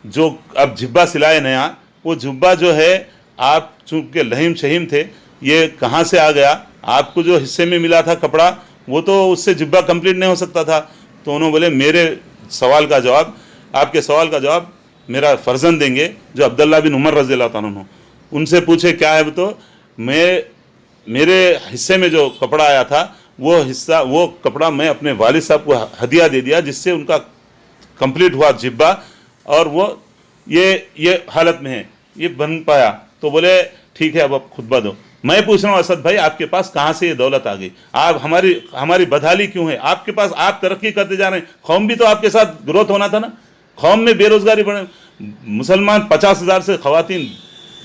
जो अब जिब्बा सिलाए नया, वो जुब्बा जो है आप चूँकि लहीम शहीम थे, ये कहाँ से आ गया? आपको जो हिस्से में मिला था कपड़ा, वो तो उससे जिब्बा कंप्लीट नहीं हो सकता था। तो उन्होंने बोले मेरे सवाल का जवाब, आपके सवाल का जवाब मेरा फर्जंद देंगे जो अब्दुल्ला बिन उमर रज़ी अल्लाह ताला अन्हु। उनसे पूछे क्या है? तो मेरे हिस्से में जो कपड़ा आया था वो कपड़ा मैं अपने वालिद साहब को हदिया दे दिया, जिससे उनका कंप्लीट हुआ जिब्बा, और वो ये हालत में है, ये बन पाया। तो बोले ठीक है, अब आप खुतबा दो। मैं पूछ रहा हूँ असद भाई, आपके पास कहाँ से ये दौलत आ गई? आप हमारी बदहाली क्यों है आपके पास? आप तरक्की करते जा रहे हैं, कौम भी तो आपके साथ ग्रोथ होना था ना। कौम में बेरोजगारी बढ़े, मुसलमान 50,000 से खवातीन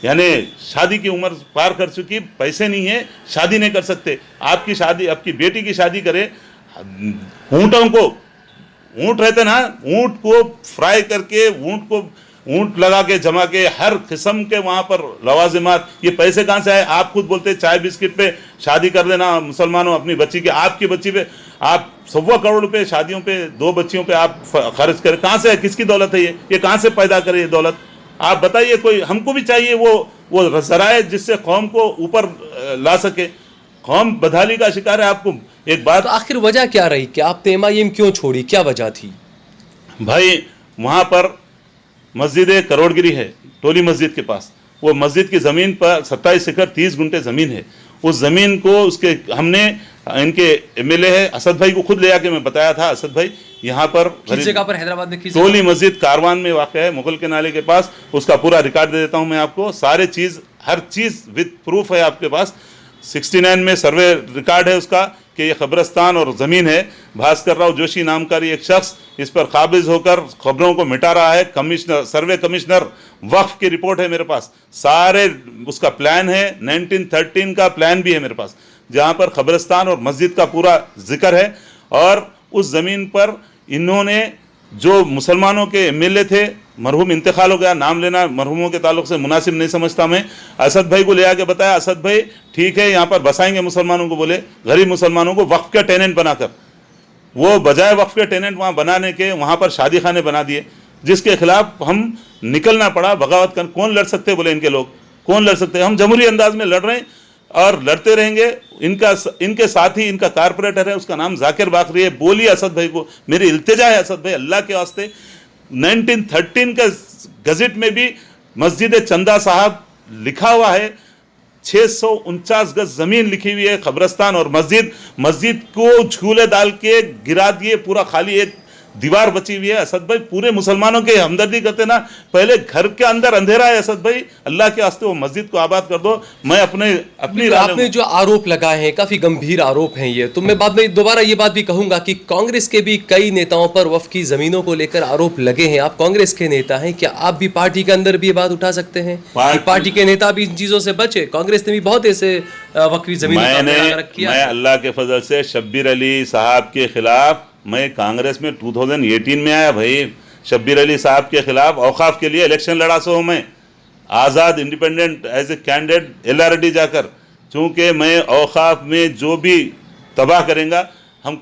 यानी शादी की उम्र पार कर चुकी, पैसे नहीं है, शादी नहीं कर सकते। आपकी शादी, आपकी बेटी की शादी करे, ऊँटों को, ऊँट रहते ना, ऊँट को फ्राई करके, ऊँट लगा के जमा के, हर किस्म के वहाँ पर लवाजिमात, ये पैसे कहाँ से आए? आप खुद बोलते चाय बिस्किट पे शादी कर देना मुसलमानों अपनी बच्ची की, आपकी बच्ची पे आप 1.25 करोड़ रुपए शादियों पे, 2 बच्चियों पे आप खर्च करें, कहाँ से है? किसकी दौलत है ये कहाँ से पैदा करे ये दौलत? आप बताइए। कोई हमको भी चाहिए वो जराए जिससे कौम को ऊपर ला सके। कौम बदहाली का शिकार है। आपको एक बात, तो आखिर वजह क्या रही कि आपने MIM क्यों छोड़ी, क्या वजह थी? भाई वहाँ पर मस्जिद करोड़गिरी है, टोली मस्जिद के पास, वो मस्जिद की ज़मीन पर 27 एकड़ 30 गुंठे ज़मीन है। उस ज़मीन को उसके हमने इनके MLA है असद भाई को खुद ले आके मैं बताया था, असद भाई यहाँ पर किस जगह पर हैदराबाद में, किस टोली मस्जिद कारवान में वाक़ है, मुगल के नाले के पास। उसका पूरा रिकॉर्ड दे देता हूँ मैं आपको, सारे चीज़, हर चीज़ विद प्रूफ है आपके पास। 69 में सर्वे रिकॉर्ड है उसका कि ये कब्रस्तान और ज़मीन है। भास्कर राव जोशी नाम का एक शख्स इस पर काबिज होकर खबरों को मिटा रहा है। कमिश्नर, सर्वे कमिश्नर वक्फ की रिपोर्ट है मेरे पास, सारे उसका प्लान है, 1913 का प्लान भी है मेरे पास, जहाँ पर कब्रस्तान और मस्जिद का पूरा जिक्र है। और उस ज़मीन पर इन्होंने जो मुसलमानों के MLA थे, मरहूम इंतकाल हो गया, नाम लेना मरहूमों के ताल्लुक से मुनासिब नहीं समझता मैं, असद भाई को ले आके बताया, असद भाई ठीक है यहाँ पर बसाएंगे मुसलमानों को, बोले गरीब मुसलमानों को वक्फ के टेनेंट बनाकर, वो बजाय वक्फ के टेनेंट वहाँ बनाने के वहाँ पर शादी खाने बना दिए, जिसके खिलाफ हम निकलना पड़ा, बगावत कर। कौन लड़ सकते बोले इनके लोग, कौन लड़ सकते? हम जमहूरी अंदाज में लड़ रहे हैं और लड़ते रहेंगे। इनके साथ ही इनका कारपोरेटर है, उसका नाम जाकिर बाकरी है। बोलिए असद भाई को, मेरी इल्तिजा है असद भाई, अल्लाह के वास्ते, 1913 का गजट में भी मस्जिद चंदा साहब लिखा हुआ है, 649 गज जमीन लिखी हुई है, कब्रस्तान और मस्जिद को झूले डाल के गिरा दिए, पूरा खाली एक दीवार बची हुई है। असद भाई पूरे मुसलमानों के हमदर्दी करते ना, पहले घर के अंदर अंधेरा है असद भाई, अल्लाह के वास्ते वो मस्जिद को आबाद कर दो। मैं अपनी आपने जो आरोप लगाए हैं काफी गंभीर आरोप हैं ये, तो मैं बाद में दोबारा ये बात भी कहूंगा कि कांग्रेस के भी कई नेताओं पर वक्फ की जमीनों को लेकर आरोप लगे हैं। आप कांग्रेस के नेता हैं, क्या आप भी पार्टी के अंदर भी ये बात उठा सकते हैं? पार्टी के नेता भी इन चीजों से बचे। कांग्रेस ने भी बहुत ऐसे वक्फी जमीन मैं अल्लाह के फजल से शब्बीर अली साहब के खिलाफ, मैं कांग्रेस में 2018 में आया भाई, शब्बीर अली साहब के खिलाफ औकाफ के लिए इलेक्शन लड़ा सो मैं, आज़ाद independent as a candidate LRD जाकर, चूँकि मैं औकाफ में जो भी तबाह करेंगे हम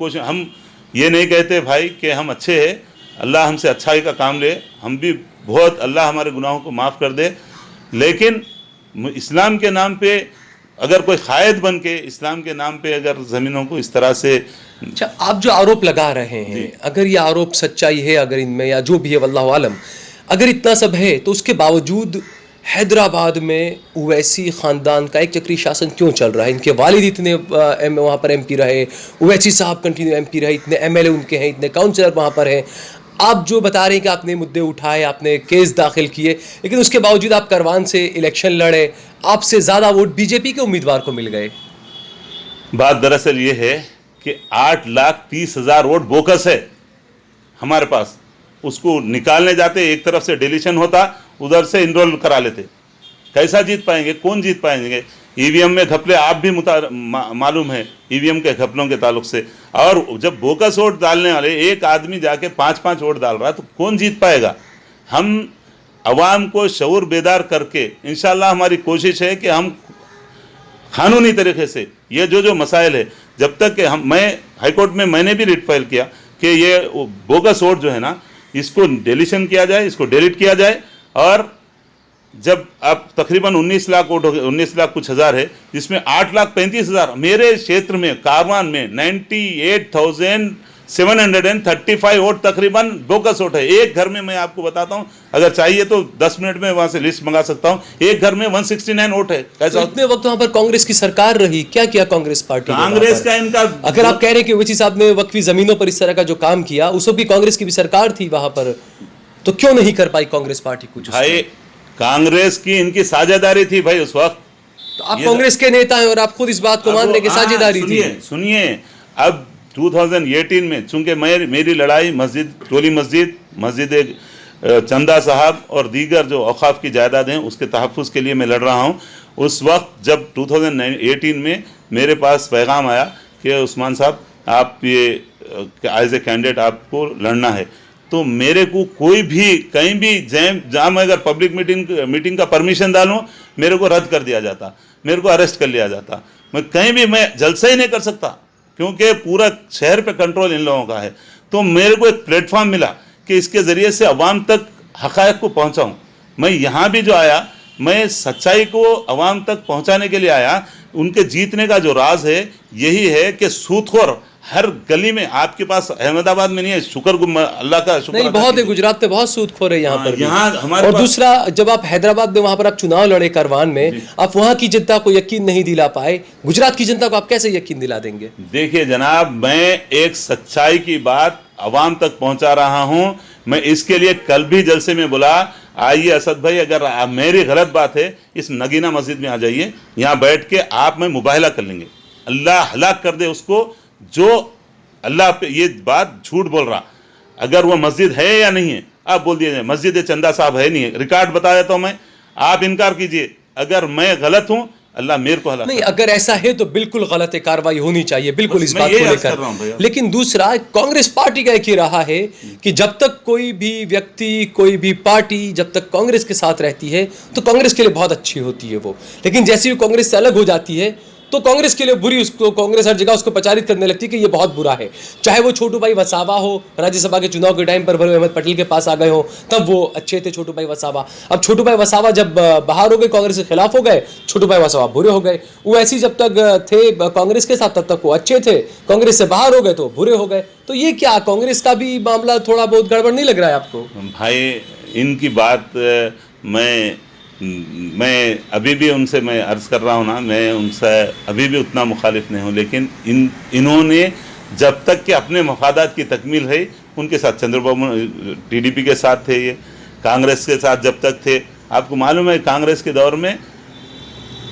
ये नहीं कहते भाई कि हम अच्छे हैं, अल्लाह हमसे अच्छाई का काम ले, हम भी बहुत, अल्लाह हमारे गुनाहों को माफ़ कर दे, लेकिन इस्लाम के नाम पे अगर कोई कायद बन के इस्लाम के नाम पे अगर ज़मीनों को इस तरह से। अच्छा, आप जो आरोप लगा रहे हैं, अगर ये आरोप सच्चाई है, अगर इनमें या जो भी है वल्लाहु आलम, अगर इतना सब है तो उसके बावजूद हैदराबाद में ओवैसी ख़ानदान का एक चक्री शासन क्यों चल रहा है? इनके वालिद इतने वहाँ पर MP रहे, ओवैसी साहब कंटिन्यू MP रहे, इतने MLA उनके हैं, इतने काउंसलर वहाँ पर हैं। आप जो बता रहे हैं कि आपने मुद्दे उठाए, आपने केस दाखिल किए, लेकिन उसके बावजूद आप करवान से इलेक्शन लड़े, आपसे ज़्यादा वोट BJP के उम्मीदवार को मिल गए। बात दरअसल ये है कि 8,30,000 वोट बोकस है हमारे पास, उसको निकालने जाते एक तरफ से डिलीशन होता, उधर से इनरोल करा लेते, कैसा जीत पाएंगे? कौन जीत पाएंगे? EVM में घपले आप भी मालूम है, EVM के घपलों के ताल्लुक से। और जब बोकस वोट डालने वाले एक आदमी जाके 5-5 वोट डाल रहा है तो कौन जीत पाएगा? हम अवाम को शऊर बेदार करके इंशाल्लाह हमारी कोशिश है कि हम कानूनी तरीके से ये जो मसाइल है, जब तक कि मैं हाईकोर्ट में मैंने भी रिट फाइल किया कि ये बोगस वोट जो है ना, इसको डिलीशन किया जाए, इसको डिलीट किया जाए। और जब अब तकरीबन 19 लाख वोट हो गए, 19 लाख कुछ हज़ार है, जिसमें 8,35,000 मेरे क्षेत्र में कारवान में 98,735 वोट तकरीबन बोकस वोट है। एक घर में मैं आपको बताता हूं, अगर चाहिए तो 10 मिनट में वहां से लिस्ट मंगा सकता हूं, एक घर में 169 वोट है। कैसा? तो इतने वक्त वहां पर कांग्रेस की सरकार रही, क्या किया कांग्रेस पार्टी? कांग्रेस का इनका, अगर आप कह रहे हैं कि ओवैसी साहब ने वक्फी जमीनों पर इस तरह का जो काम किया, उस वक्त भी कांग्रेस की भी सरकार थी वहां पर, तो क्यों नहीं कर पाई कांग्रेस पार्टी कुछ? भाई कांग्रेस की इनकी साझेदारी थी भाई उस वक्त। तो आप कांग्रेस के नेता हैं और आप खुद इस बात को मान रहे कि साझेदारी थी। सुनिए, अब 2018 में चूंकि मेरी लड़ाई मस्जिद, टोली मस्जिद चंदा साहब और दीगर जो औकाफ की जायदाद हैं उसके तहफ़्फ़ुज़ के लिए मैं लड़ रहा हूँ। उस वक्त जब 2018 में मेरे पास पैगाम आया कि उस्मान साहब आप ये एज ए कैंडिडेट आपको लड़ना है, तो मेरे को कोई भी कहीं भी जहाँ मैं अगर पब्लिक मीटिंग का परमिशन डालूँ मेरे को रद्द कर दिया जाता, मेरे को अरेस्ट कर लिया जाता, मैं कहीं भी मैं जलसा ही नहीं कर सकता क्योंकि पूरा शहर पे कंट्रोल इन लोगों का है। तो मेरे को एक प्लेटफॉर्म मिला कि इसके ज़रिए से अवाम तक हक़ाइक़ को पहुँचाऊँ। मैं यहाँ भी जो आया मैं सच्चाई को अवाम तक पहुँचाने के लिए आया। उनके जीतने का जो राज है यही है कि सूदखोर हर गली में, आपके पास अहमदाबाद में नहीं है, अल्लाह का शुक्र नहीं, बहुत है, गुजरात में बहुत सूदखोर है यहाँ पर भी। यहाँ हमारे और दूसरा, जब आप हैदराबाद में वहां पर आप चुनाव लड़े करवान में, आप वहां की जनता को यकीन नहीं दिला पाए, गुजरात की जनता को आप कैसे यकीन दिला देंगे? देखिए जनाब, मैं एक सच्चाई की बात अवाम तक पहुंचा रहा हूं। मैं इसके लिए कल भी जलसे में बोला, आइए असद भाई, अगर मेरी गलत बात है इस नगीना मस्जिद में आ जाइए, यहाँ बैठ के आप में मुबाहला कर लेंगे। अल्लाह हलाक कर दे उसको जो अल्लाह पे ये बात झूठ बोल रहा। अगर वो मस्जिद है या नहीं है आप बोल दीजिए, मस्जिद चंदा साहब है नहीं है, रिकॉर्ड बता देता हूँ मैं, आप इनकार कीजिए। अगर मैं गलत हूँ अल्लाह मेरे को हलाक नहीं, अगर ऐसा है तो बिल्कुल गलत है, कार्रवाई होनी चाहिए बिल्कुल इस बात को लेकर। लेकिन दूसरा, कांग्रेस पार्टी का एक ही रहा है कि जब तक कोई भी व्यक्ति, कोई भी पार्टी जब तक कांग्रेस के साथ रहती है तो कांग्रेस के लिए बहुत अच्छी होती है वो, लेकिन जैसे ही कांग्रेस से अलग हो जाती है तो कांग्रेस के लिए बुरी, उसको कांग्रेस हर जगह उसको प्रचारित करने लगती है कि ये बहुत बुरा है। चाहे वो छोटू भाई वसावा हो, राज्यसभा के चुनाव के टाइम पर भले अहमद पटेल के पास आ गए हो तब वो अच्छे थे छोटू भाई वसावा। अब छोटू भाई वसावा जब बाहर हो गए, कांग्रेस के खिलाफ हो गए, छोटू भाई वसावा बुरे हो गए। वो ऐसी जब तक थे कांग्रेस के साथ तब तक वो अच्छे थे, कांग्रेस से बाहर हो गए तो बुरे हो गए। तो ये क्या कांग्रेस का भी मामला थोड़ा बहुत गड़बड़ नहीं लग रहा है आपको? भाई इनकी बात मैं अभी भी उनसे मैं अर्ज़ कर रहा हूँ ना, मैं उनसे अभी भी उतना मुखालिफ नहीं हूँ, लेकिन इन्होंने जब तक कि अपने मफादात की तकमील है उनके साथ, चंद्रबाबू टीडीपी के साथ थे, ये कांग्रेस के साथ जब तक थे, आपको मालूम है कांग्रेस के दौर में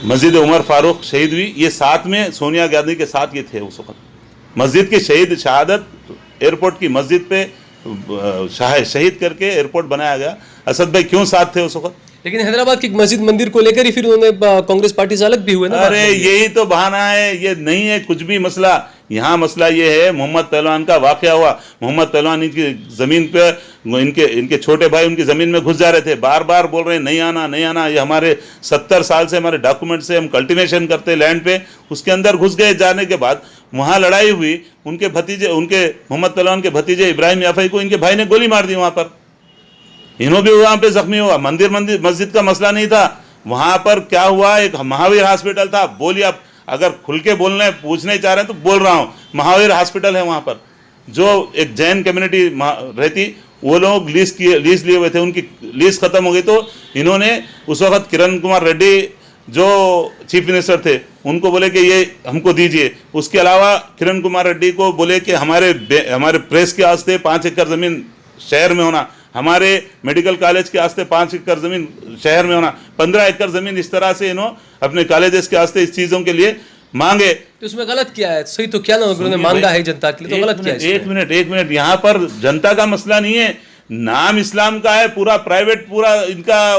मस्जिद उमर फारूक शहीद हुई, ये साथ में सोनिया गांधी के साथ ये थे। उस वक्त मस्जिद की शहादत एयरपोर्ट की मस्जिद पे शहीद करके एयरपोर्ट बनाया गया। असद भाई क्यों साथ थे उस वक्त? लेकिन हैदराबाद की मस्जिद मंदिर को लेकर ही फिर उन्होंने कांग्रेस पार्टी से अलग भी हुए ना। अरे यही तो बहाना है, ये नहीं है कुछ भी मसला। यहाँ मसला ये है, मोहम्मद पहलवान का वाकया हुआ। मोहम्मद पहलवान इनकी ज़मीन पे, इनके छोटे भाई उनकी ज़मीन में घुस जा रहे थे, बार बार बोल रहे हैं नहीं आना नहीं आना। ये हमारे 70 साल से हमारे डॉक्यूमेंट से हम कल्टिवेशन करते लैंड पे, उसके अंदर घुस गए। जाने के बाद वहाँ लड़ाई हुई, उनके भतीजे, उनके मोहम्मद पहलवान के भतीजे इब्राहिम याफई को इनके भाई ने गोली मार दी वहाँ पर, इन्हों भी वहाँ पे जख्मी हुआ। मस्जिद का मसला नहीं था वहाँ पर। क्या हुआ, एक महावीर हॉस्पिटल था। बोलिए, आप अगर खुल के बोलने पूछने चाह रहे हैं तो बोल रहा हूँ, महावीर हॉस्पिटल है वहाँ पर, जो एक जैन कम्युनिटी रहती, वो लोग लीज लिए हुए थे, उनकी लीज खत्म हो गई तो इन्होंने उस वक्त किरण कुमार रेड्डी जो चीफ मिनिस्टर थे उनको बोले कि ये हमको दीजिए। उसके अलावा किरण कुमार रेड्डी को बोले कि हमारे प्रेस के वास्ते 5 एकड़ ज़मीन शहर में होना, हमारे मेडिकल कॉलेज के वास्ते 5 एकड़ ज़मीन शहर में होना, 15 एकड़ ज़मीन इस तरह से इन्होंने अपने कॉलेजेस के वास्ते इस चीज़ों के लिए मांगे। तो उसमें गलत क्या है? सही तो क्या ना, उन्होंने मांगा है जनता के लिए, तो गलत क्या है? एक मिनट, यहाँ पर जनता का मसला नहीं है, नाम इस्लाम का है, पूरा प्राइवेट, पूरा इनका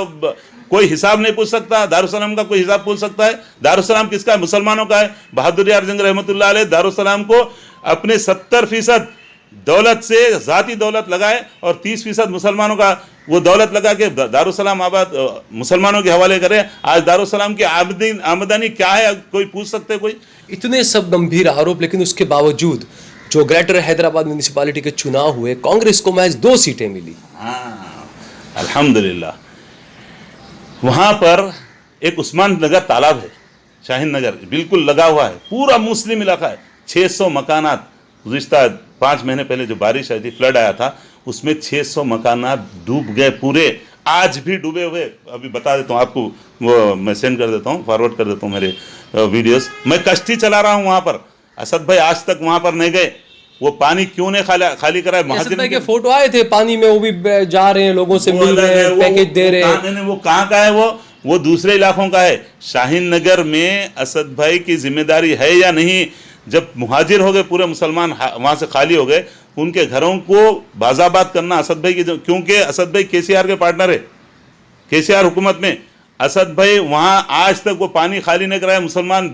कोई हिसाब नहीं पूछ सकता। दारुसलाम का कोई हिसाब पूछ सकता है? दारुसलाम किसका है? मुसलमानों का है। बहादुर यार जंग रहमतुल्लाह अलैह दारुसलाम को अपने 70% दौलत से ज़ाती दौलत लगाए और 30% मुसलमानों का वो दौलत लगा के दारुसलाम आबाद मुसलमानों के हवाले करें। आज दारुसलाम की आमदनी क्या है, कोई पूछ सकते? कोई? इतने सब गंभीर आरोप, लेकिन उसके बावजूद जो ग्रेटर हैदराबाद म्यूनिसिपालिटी के चुनाव हुए, कांग्रेस को महज 2 सीटें मिली। हाँ, अल्हम्दुलिल्लाह। वहाँ पर एक उस्मान नगर तालाब है, शाहीन नगर बिल्कुल लगा हुआ है, पूरा मुस्लिम इलाका है। 600 मकानात, गुज़िश्ता 5 महीने पहले जो बारिश आई थी, फ्लड आया था, उसमें 600 मकानात डूब गए पूरे, आज भी डूबे हुए। अभी बता देता हूँ आपको, वो मैं सेंड कर देता हूँ, फॉरवर्ड कर देता हूँ मेरे वीडियोस। मैं कश्ती चला रहा हूँ वहाँ पर। असद भाई आज तक वहाँ पर नहीं गए, वो पानी क्यों नहीं खाली कराए? महाजन के फोटो आए थे पानी में, वो भी जा रहे हैं, लोगों से मिल रहे हैं, पैकेज दे रहे हैं। वो कहाँ का है? वो दूसरे इलाकों का है। शाहीन नगर में असद भाई की जिम्मेदारी है या नहीं? जब मुहाजिर हो गए पूरे मुसलमान वहाँ से खाली हो गए उनके घरों को बाजाबात करना असद भाई की, क्योंकि असद भाई केसीआर के पार्टनर है, केसीआर हुकूमत में असद भाई वहां आज तक वो पानी खाली नहीं कराया, मुसलमान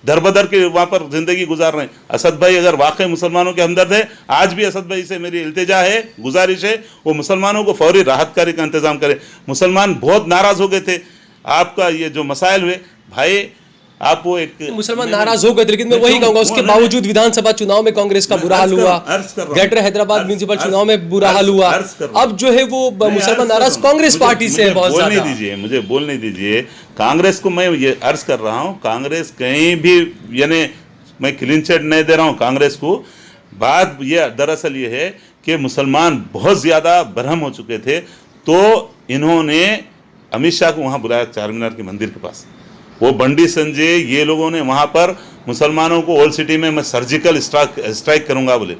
दरबदर के वहां पर जिंदगी गुजार रहे हैं। असद भाई अगर वाकई मुसलमानों के हमदर्द है, आज भी असद भाई से मेरी इल्तिजा है, गुजारिश है, वो मुसलमानों को फौरी राहत कार्य का इंतजाम करे। मुसलमान बहुत नाराज हो गए थे आपका ये जो मसाइल हुए भाई, आप वो एक मुसलमान नाराज हो गए, लेकिन मैं वही कहूंगा उसके बावजूद विधानसभा चुनाव में कांग्रेस का बुरा हाल हुआ, ग्रेटर हैदराबाद म्युनिसिपल चुनाव में बुरा हाल हुआ, अब जो है वो मुसलमान नाराज कांग्रेस पार्टी से है बहुत ज्यादा। दीजिए मुझे बोलने दीजिए, कांग्रेस को मैं ये अर्ज कर रहा हूं, कांग्रेस कहीं भी, यानी मैं क्लीन चिट नहीं दे रहा हूं कांग्रेस को। बात ये दरअसल ये है कि मुसलमान बहुत ज्यादा बरहम हो चुके थे, तो इन्होंने अमित शाह को वहां बुलाया चार मीनार के मंदिर के पास, वो बंडी संजय ये लोगों ने वहां पर मुसलमानों को ओल्ड सिटी में मैं सर्जिकल स्ट्राइक करूंगा बोले,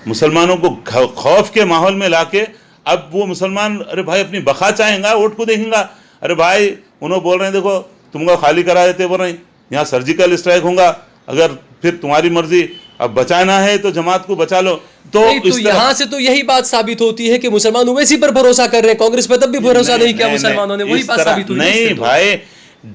मुसलमानों को खौफ के माहौल में लाके, अब वो मुसलमान अरे भाई अपनी बखा चाहेंगा, वोट को देखेंगा, अरे भाई उन्होंने बोल रहे हैं देखो तुमको खाली करा देते, बोल रहे हैं यहाँ सर्जिकल स्ट्राइक होगा, अगर फिर तुम्हारी मर्जी, अब बचाना है तो जमात को बचा लो। तो यहाँ से तो यही बात साबित होती है कि मुसलमान ओवैसी पर भरोसा कर रहे हैं, कांग्रेस पर तब भी भरोसा नहीं किया मुसलमानों ने, वही बात साबित हुई। नहीं भाई,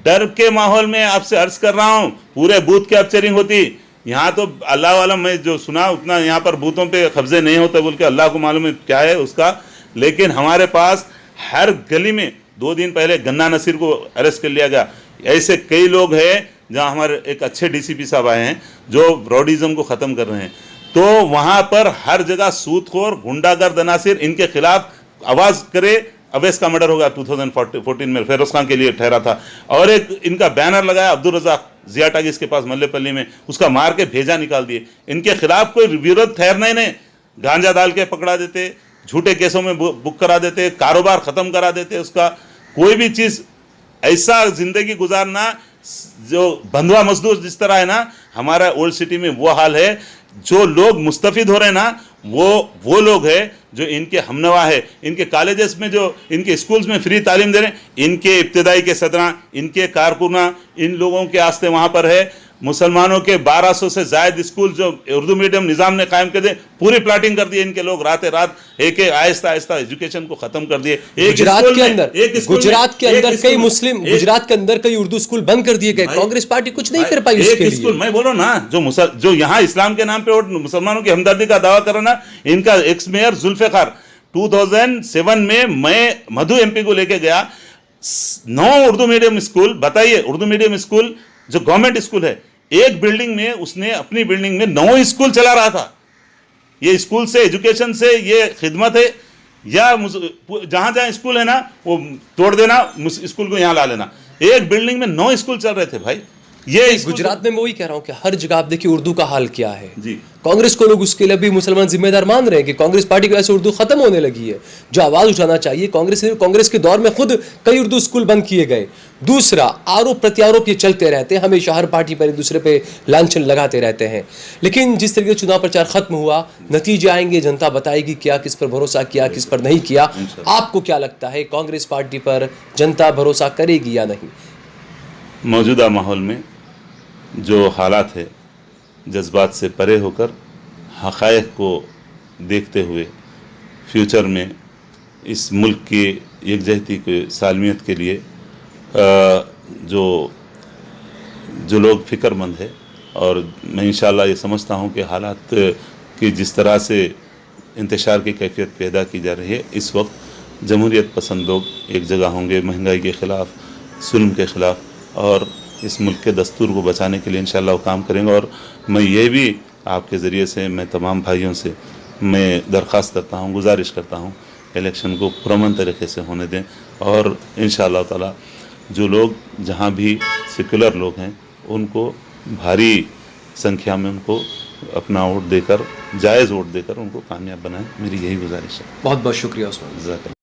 डर के माहौल में आपसे अर्ज कर रहा हूं, पूरे बूथ कैप्चरिंग होती यहाँ तो अल्लाह वाला, मैं जो सुना उतना यहाँ पर बूथों पे कब्जे नहीं होते बोल के अल्लाह को मालूम है क्या है उसका, लेकिन हमारे पास हर गली में 2 दिन पहले गन्ना नसीर को अरेस्ट कर लिया गया। ऐसे कई लोग हैं जहाँ हमारे एक अच्छे डीसीपी साहब आए हैं जो रॉडिज्म को ख़त्म कर रहे हैं, तो वहाँ पर हर जगह सूदखोर गुंडागर्द अनासिर इनके खिलाफ आवाज़ करे। अवैस का मर्डर होगा 2014 में, फेरोज खान के लिए ठहरा था, और एक इनका बैनर लगाया अब्दुल रज़ाक जिया टागिस के पास मल्लेपल्ली में, उसका मार के भेजा निकाल दिए। इनके खिलाफ कोई विरोध ठहरना ही नहीं, गांजा डाल के पकड़ा देते, झूठे केसों में बुक करा देते, कारोबार खत्म करा देते, उसका कोई भी चीज़, ऐसा जिंदगी गुजारना जो बंधुआ मजदूर जिस तरह है ना, हमारा ओल्ड सिटी में वो हाल है। जो लोग मुस्तफिद हो रहे हैं ना, वो लोग हैं जो इनके हमनवा है, इनके कॉलेजेस में, जो इनके स्कूल्स में फ्री तालीम दे रहे हैं, इनके इब्तदाई के सदरा, इनके कारकुना, इन लोगों के आस्ते वहाँ पर है। मुसलमानों के 1200 से जायद स्कूल जो उर्दू मीडियम निज़ाम ने कायम कर दिए, पूरी प्लाटिंग कर दी इनके लोग, रात रात एक आहिस्ता आहिस्ता एजुकेशन को खत्म कर दिए। गुजरात के अंदर कई मुस्लिम, गुजरात के अंदर कई उर्दू स्कूल बंद कर दिए गए, कांग्रेस पार्टी कुछ नहीं कर पाई उसके लिए। मैं बोलो ना, जो यहाँ इस्लाम के नाम पे मुसलमानों की हमदर्दी का दावा कर रहा ना, इनका एक्स मेयर जुल्फिकार 2007 में मैं मधु एमपी को लेके गया, 9 उर्दू मीडियम स्कूल, बताइए उर्दू मीडियम स्कूल जो गवर्नमेंट स्कूल है, एक बिल्डिंग में उसने अपनी बिल्डिंग में 9 स्कूल चला रहा था। ये स्कूल से, एजुकेशन से ये खिदमत है, या जहां जहां स्कूल है ना वो तोड़ देना, स्कूल को यहां ला लेना। एक बिल्डिंग में 9 स्कूल चल रहे थे भाई। ये गुजरात में मैं वही कह रहा हूं कि हर जगह आप देखिए उर्दू का हाल क्या है जी। कांग्रेस को लोग उसके लिए भी मुसलमान जिम्मेदार मान रहे हैं कि कांग्रेस पार्टी की वजह से उर्दू खत्म होने लगी है, जो आवाज उठाना चाहिए। कांग्रेस के दौर में खुद कई उर्दू स्कूल बंद किए गए। दूसरा, आरोप प्रत्यारोप ये चलते रहते हैं, हमेशा हर पार्टी पर एक दूसरे पे लांछन लगाते रहते हैं, लेकिन जिस तरीके चुनाव प्रचार खत्म हुआ, नतीजे आएंगे, जनता बताएगी क्या किस पर भरोसा किया, किस पर नहीं किया। आपको क्या लगता है, कांग्रेस पार्टी पर जनता भरोसा करेगी या नहीं? मौजूदा माहौल में जो हालात है, जज्बात से परे होकर हक़ाइक़ को देखते हुए फ्यूचर में इस मुल्क की यकजहती के सालमियत के लिए जो लोग फ़िक्रमंद है, और मैं इंशाअल्लाह ये समझता हूँ कि हालात की जिस तरह से इंतशार की कैफियत पैदा की जा रही है, इस वक्त जमहूरियत पसंद लोग एक जगह होंगे, महंगाई के ख़िलाफ़, जुल्म के ख़िलाफ़, और इस मुल्क के दस्तूर को बचाने के लिए इंशाअल्लाह वो काम करेंगे। और मैं ये भी आपके ज़रिए से मैं तमाम भाइयों से मैं दरख्वास्त करता हूँ, गुजारिश करता हूँ, इलेक्शन को पुरअमन तरीके से होने दें, और इंशाअल्लाह ताला जो लोग जहाँ भी सेकुलर लोग हैं उनको भारी संख्या में उनको अपना वोट देकर, जायज़ वोट देकर उनको कामयाब बनाएं, मेरी यही गुजारिश है। बहुत बहुत शुक्रिया उस्मान।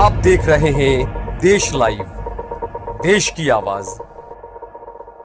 आप देख रहे हैं देश लाइव, देश की आवाज।